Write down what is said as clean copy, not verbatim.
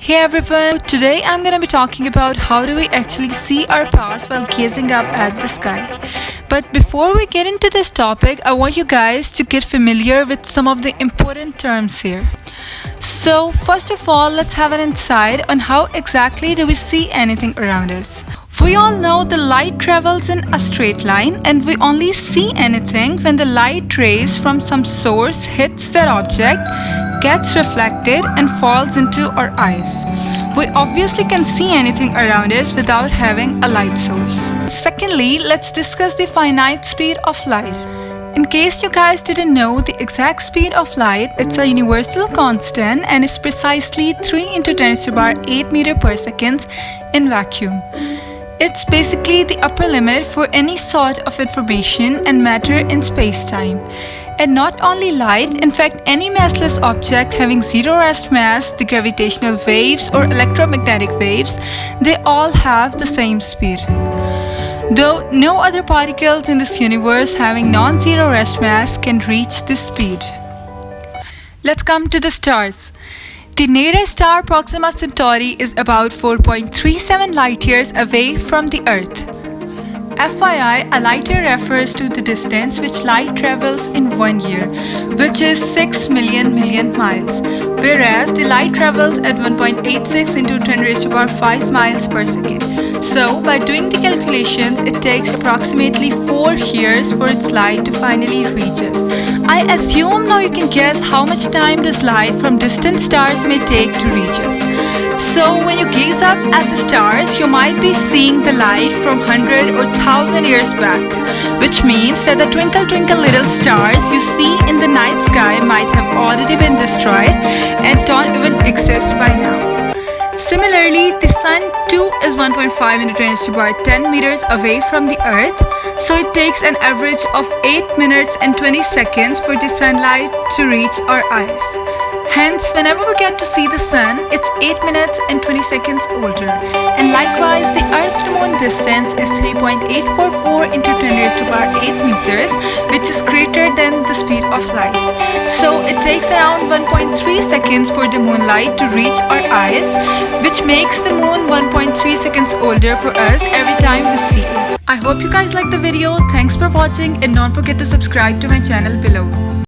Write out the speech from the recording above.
Hey everyone, today I'm gonna be talking about how do we actually see our past while gazing up at the sky. But before we get into this topic, I want you guys to get familiar with some of the important terms here. So, first of all, let's have an insight on how exactly do we see anything around us. We all know the light travels in a straight line, and we only see anything when the light rays from some source hits that object, gets reflected and falls into our eyes. We obviously can see anything around us without having a light source. Secondly, let's discuss the finite speed of light. In case you guys didn't know, the exact speed of light, it's a universal constant and is precisely 3 into 10 to the power 8 meter per second in vacuum. It's basically the upper limit for any sort of information and matter in space-time. And not only light, in fact any massless object having zero rest mass, the gravitational waves or electromagnetic waves, they all have the same speed. Though no other particles in this universe having non-zero rest mass can reach this speed. Let's come to the stars. The nearest star, Proxima Centauri, is about 4.37 light years away from the Earth. FYI, a light year refers to the distance which light travels in 1 year, which is 6 million miles, whereas the light travels at 1.86 into 10 raised to the power 5 miles per second. So, by doing the calculations, it takes approximately 4 years for its light to finally reach us. I assume now you can guess how much time this light from distant stars may take to reach us. So when you gaze up at the stars, you might be seeing the light from 100 or 1000 years back, which means that the twinkle twinkle little stars you see in the night sky might have already been destroyed and don't even exist by now. Similarly, the sun too is 1.5 into 10 to the power 10 meters away from the Earth, so it takes an average of 8 minutes and 20 seconds for the sunlight to reach our eyes. Hence, whenever we get to see the sun, it's 8 minutes and 20 seconds older. And likewise, the Earth to Moon distance is 3.844 into 10 raised to the power 8 meters, which is greater than the speed of light. So it takes around 1.3 seconds for the moonlight to reach our eyes, which makes the moon 1.3 seconds older for us every time we see it. I hope you guys liked the video. Thanks for watching and don't forget to subscribe to my channel below.